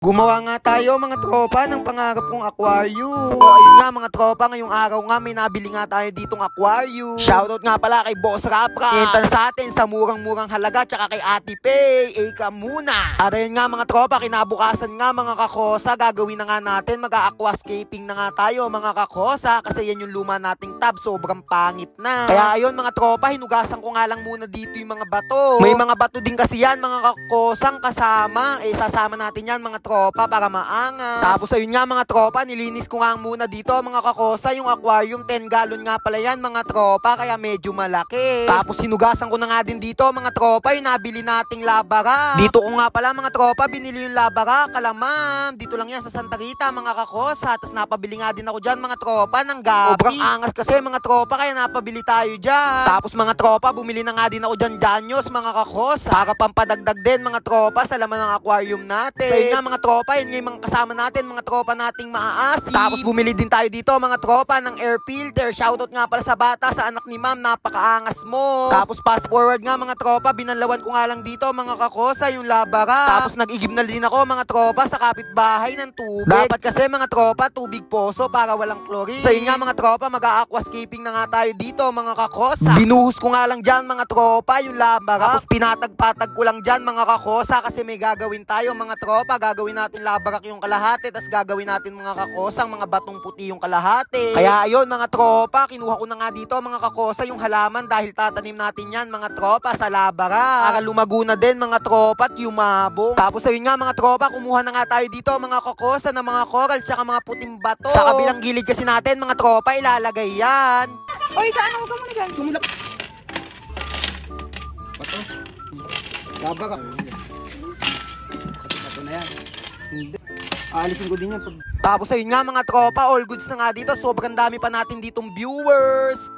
Gumawa nga tayo mga tropa ng pangarap kong aquarium. Ayun nga mga tropa, ngayong araw nga may nabili nga tayo ditong aquarium. Shoutout nga pala kay Boss Rapra. Hintan sa atin sa murang-murang halaga, tsaka kay Ate Pay. Ika muna. At ayun nga mga tropa, kinabukasan nga mga kakosa, gagawin na nga natin, mag-aquascaping na nga tayo mga kakosa. Kasi yan yung luma nating tub, sobrang pangit na. Kaya ayun mga tropa, hinugasan ko nga lang muna dito yung mga bato. May mga bato din kasi yan mga kakosang kasama. Sasama natin yan mga tropa para maangas. Tapos ayun nga mga tropa, nilinis ko nga muna dito mga kakosa yung aquarium. 10 gallon nga pala yan mga tropa, kaya medyo malaki. Tapos hinugasan ko na nga din dito mga tropa yung nabili nating labara. Dito ko nga pala mga tropa binili yung labara, kalamam. Dito lang yan sa Santa Rita mga kakosa. Tapos napabili nga din ako dyan mga tropa ng gabi. Sobrang angas kasi mga tropa, kaya napabili tayo dyan. Tapos mga tropa, bumili na nga din ako dyan danyos mga kakosa, para pampadagdag din mga tropa sa laman ng aquarium natin. So yun nga mga tropa, yun nga yung mga kasama natin, mga tropa nating maaasi. Tapos bumili din tayo dito mga tropa ng air filter. Shoutout nga pala sa bata, sa anak ni ma'am, napakaangas mo. Tapos fast forward nga mga tropa, binanlawan ko nga lang dito mga kakosa yung labara. Tapos nag-igib na din ako mga tropa sa kapitbahay ng tubig. Dapat kasi mga tropa, tubig poso para walang chlorine. So yun nga mga tropa, mag-aquascaping na nga tayo dito mga kakosa. Binuhos ko nga lang dyan mga tropa yung labara. Tapos pinatag-patag ko lang dyan mga kakosa, kasi may gagawin tayo mga tropa. Gagawin natin labarak yung kalahati, tas gagawin natin mga kakosang mga batong puti yung kalahati. Kaya ayun mga tropa, kinuha ko na nga dito mga kakosa yung halaman, dahil tatanim natin yan mga tropa sa labara, para lumago na din mga tropa at yumabong. Tapos ayun nga mga tropa, kumuha na nga tayo dito mga kakosa ng mga coral saka mga puting bato. Sa kabilang gilid kasi natin mga tropa ilalagay yan. Oy, saan ako muna dyan? Sumulap. Bato. Labarak. Bato na yan. Hindi. Aalisin ko din yan. Tapos ayun nga mga tropa, all goods na nga dito. Sobrang dami pa natin ditong viewers.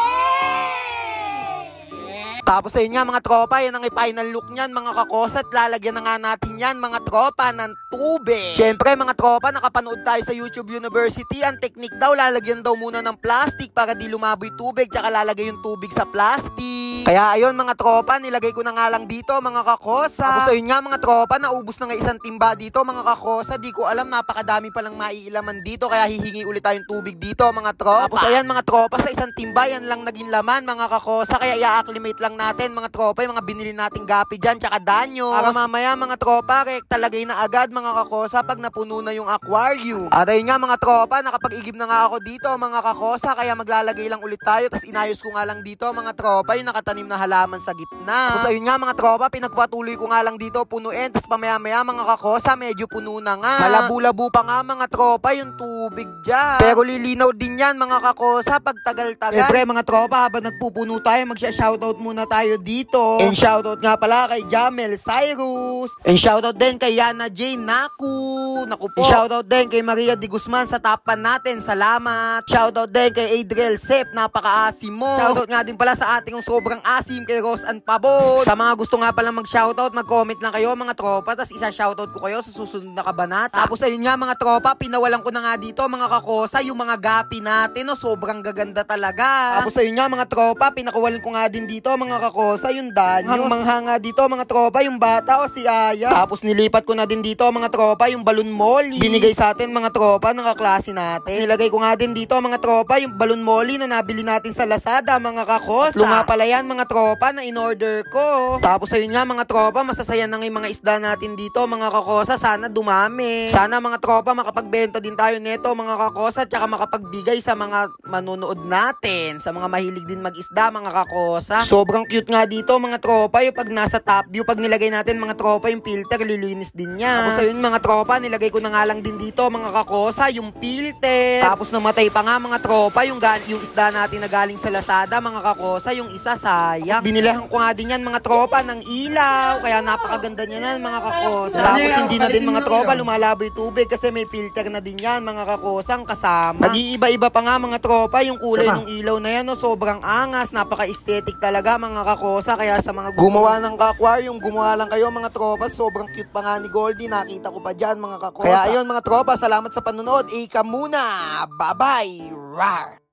Tapos ayun nga mga tropa, yan ang final look niyan mga kakosa. At lalagyan na nga natin yan mga tropa ng tubig. Syempre mga tropa, nakapanood tayo sa YouTube University. Ang technique daw, lalagyan daw muna ng plastic para di lumaboy tubig, tsaka lalagay yung tubig sa plastic. Kaya ayun mga tropa, nilagay ko na nga lang dito mga kakosa. Tapos ayun nga mga tropa, naubos na nga isang timba dito mga kakosa. Di ko alam, napakadami palang maiilaman dito, kaya hihingi ulit tayong tubig dito mga tropa. Tapos ayan mga tropa, sa isang timba yan lang naging laman mga kakosa. Kaya i-acclimate lang natin mga tropa yung mga binili nating gapi dyan tsaka danyo, para mamaya mga tropa talagay na agad mga kakosa pag napuno na yung aquarium. At ayun nga mga tropa, nakapag-igib na nga ako dito mga kakosa, kaya maglalagay lang ulit tayo. Tapos inayos ko nga lang dito mga tropa yung nakatanim na halaman sa gitna. Tapos ayun nga mga tropa, pinagpatuloy ko nga lang dito punuin. Tapos pamaya maya mga kakosa, medyo puno na nga. Malabo-labo pa nga mga tropa yung tubig dyan, pero lilinaw din yan mga kakosa pag tagal-tagal. Siyempre mga tropa, habang nagpupuno tayo, magsha-shoutout muna tayo dito. And shoutout nga pala kay Jamel Cyrus. And shoutout din kay Yana Jane Naku. Naku po. And shoutout din kay Maria Di Guzman sa tapan natin. Salamat. Shoutout din kay Adriel Sep. Napaka-asim mo. Shoutout nga din pala sa ating sobrang asim kay Rose and Pabot. Sa mga gusto nga pala mag-shoutout, mag-comment lang kayo mga tropa. Tapos isa-shoutout ko kayo sa susunod na kabanata. Tapos ayun nga mga tropa, pinawalan ko na nga dito mga kakosa yung mga gapi natin. No? Sobrang gaganda talaga. Tapos ayun nga mga tropa, pinakawalan ko nga din dito mga kakosa yung danyo. Manghanga dito mga tropa yung bata o si Aya. Tapos nilipat ko na din dito mga tropa yung balloon molly. Binigay sa atin mga tropa ng kaklase natin. Nilagay ko nga din dito mga tropa yung balloon molly na nabili natin sa Lazada mga kakosa. Lunga pala yan mga tropa na in-order ko. Tapos ayun nga mga tropa, masasaya na yung mga isda natin dito mga kakosa. Sana dumami. Sana mga tropa makapagbenta din tayo neto mga kakosa, tsaka makapagbigay sa mga manunood natin, sa mga mahilig din mag-isda mga kakosa. Sobrang cute nga dito mga tropa yung pag nasa top view, pag nilagay natin mga tropa yung filter, lilinis din yan. Tapos ayun mga tropa, nilagay ko na nga lang din dito mga kakosa yung filter. Tapos namatay pa nga mga tropa yung isda natin na galing sa Lazada mga kakosa, yung isa sayang. Binilihan ko nga din yan mga tropa ng ilaw, kaya napakaganda niya yan mga kakosa. Tapos hindi na din mga tropa lumalaboy tubig, kasi may filter na din yan mga kakosang kasama. Nag-iiba-iba pa nga mga tropa yung kulay ng ilaw na yan, no? Sobrang angas, napaka-aesthetic talaga mga kakosa. Kaya sa mga gumawa ng aquarium, gumawa lang kayo mga tropa. Sobrang cute pa nga ni Goldie, nakita ko pa dyan mga kakosa. Kaya ayun mga tropa, salamat sa panonood. Ika muna, bye bye. Rar.